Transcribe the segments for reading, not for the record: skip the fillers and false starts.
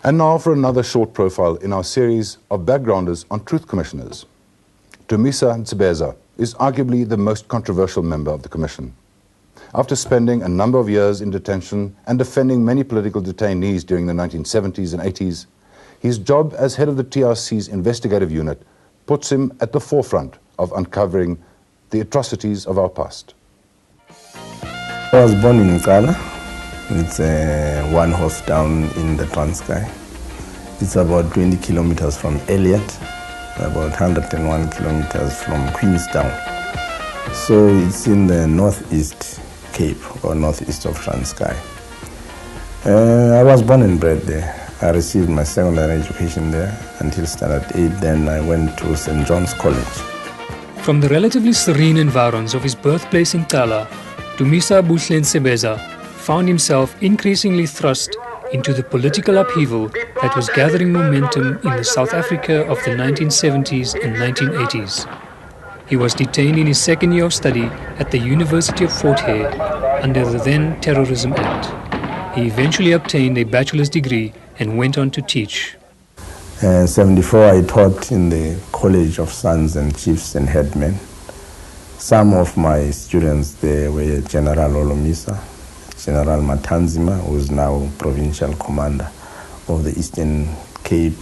And now for another short profile in our series of backgrounders on truth commissioners. Dumisa Ntsebeza is arguably the most controversial member of the commission. After spending a number of years in detention and defending many political detainees during the 1970s and 80s, his job as head of the TRC's investigative unit puts him at the forefront of uncovering the atrocities of our past. I was born in Nkala. It's a one-horse town in the Transkei. It's about 20 kilometers from Elliot, about 101 kilometers from Queenstown. So it's in the northeast Cape, or northeast of Transkei. I was born and bred there. I received my secondary education there until standard 8. Then I went to St. John's College. From the relatively serene environs of his birthplace in Tala, Dumisa Ntsebeza found himself increasingly thrust into the political upheaval that was gathering momentum in the South Africa of the 1970s and 1980s. He was detained in his second year of study at the University of Fort Hare under the then Terrorism Act. He eventually obtained a bachelor's degree and went on to teach. In 1974, I taught in the College of Sons and Chiefs and Headmen. Some of my students there were General Olomisa, General Matanzima, who is now Provincial Commander of the Eastern Cape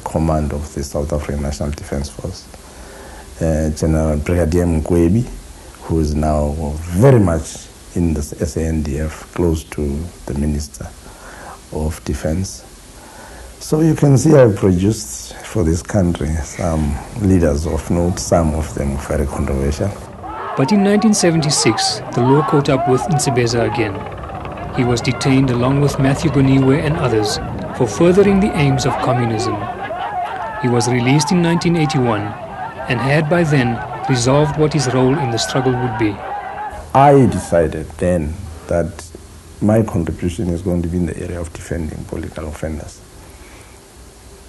Command of the South African National Defence Force. General Brigadier Mkwebi, who is now very much in the SANDF, close to the Minister of Defence. So you can see I've produced for this country some leaders of note, some of them very controversial. But in 1976, the law caught up with Ntsebeza again. He was detained along with Matthew Goniwe and others for furthering the aims of communism. He was released in 1981 and had by then resolved what his role in the struggle would be. I decided then that my contribution is going to be in the area of defending political offenders.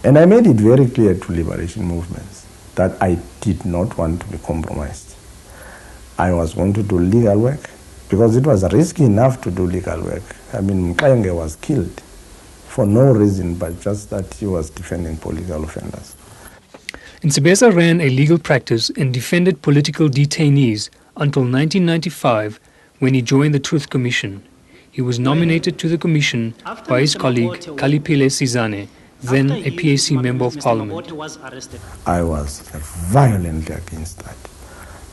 And I made it very clear to liberation movements that I did not want to be compromised. I was going to do legal work because it was risky enough to do legal work. I mean, Mkayenge was killed for no reason but just that he was defending political offenders. Ntsebeza ran a legal practice and defended political detainees until 1995 when he joined the Truth Commission. He was nominated to the commission by his colleague Kalipile Sizane, then a PAC Member of Parliament. I was violently against that.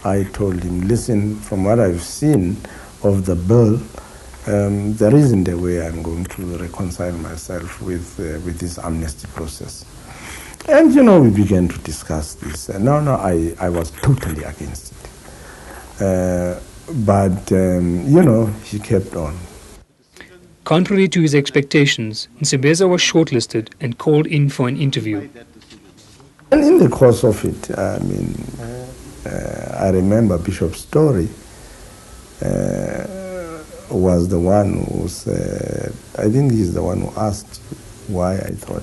I told him, listen, from what I've seen of the bill, there isn't a way I'm going to reconcile myself with this amnesty process. And, you know, we began to discuss this. I was totally against it. But you know, he kept on. Contrary to his expectations, Ntsebeza was shortlisted and called in for an interview. And in the course of it, I mean, I remember Bishop Story was the one who said, I think he's the one who asked why I thought,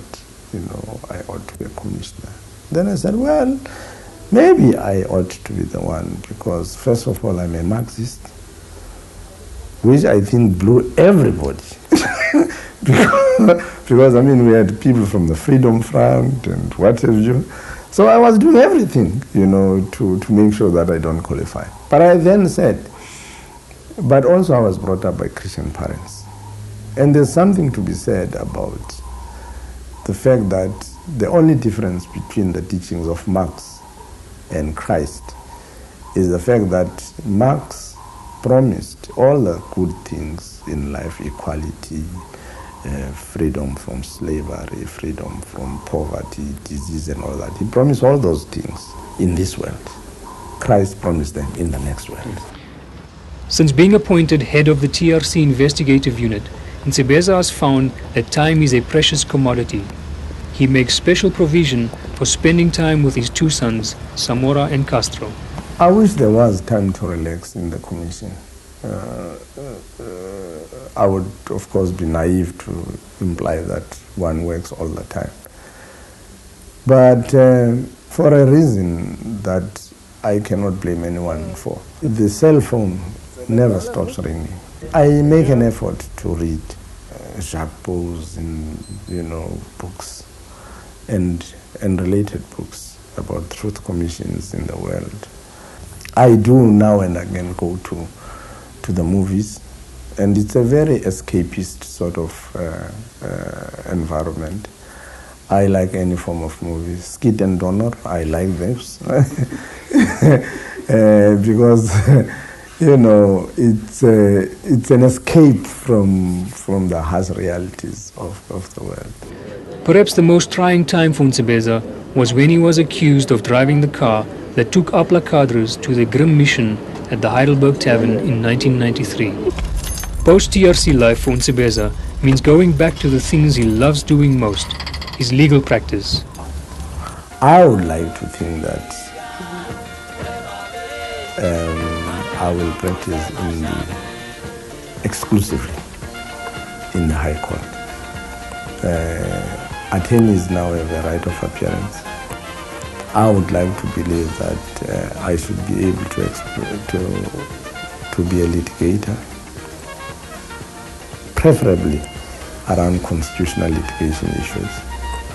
you know, I ought to be a commissioner. Then I said, well, maybe I ought to be the one because, first of all, I'm a Marxist, which I think blew everybody. because, I mean, we had people from the Freedom Front and what have you. So I was doing everything, you know, to make sure that I don't qualify. But I then said, but also I was brought up by Christian parents. And there's something to be said about the fact that the only difference between the teachings of Marx and Christ is the fact that Marx promised all the good things in life, equality, freedom from slavery, freedom from poverty, disease and all that. He promised all those things in this world. Christ promised them in the next world. Since being appointed head of the TRC investigative unit, Ntsebeza has found that time is a precious commodity. He makes special provision for spending time with his two sons, Samora and Castro. I wish there was time to relax in the commission. I would, of course, be naive to imply that one works all the time. But for a reason that I cannot blame anyone for, the cell phone never stops ringing. I make an effort to read Japos in, books and related books about truth commissions in the world. I do now and again go to the movies, and it's a very escapist sort of environment. I like any form of movies. Skid and Donor, I like those. Because, it's an escape from the harsh realities of the world. Perhaps the most trying time for Ntsebeza was when he was accused of driving the car that took Apla cadres to the grim mission at the Heidelberg Tavern in 1993. Post-TRC life for Ntsebeza means going back to the things he loves doing most, his legal practice. I would like to think that I will practice exclusively in the High Court. Attorneys now have a right of appearance. I would like to believe that I should be able to be a litigator, preferably around constitutional litigation issues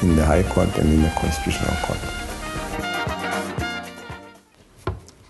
in the High Court and in the Constitutional Court.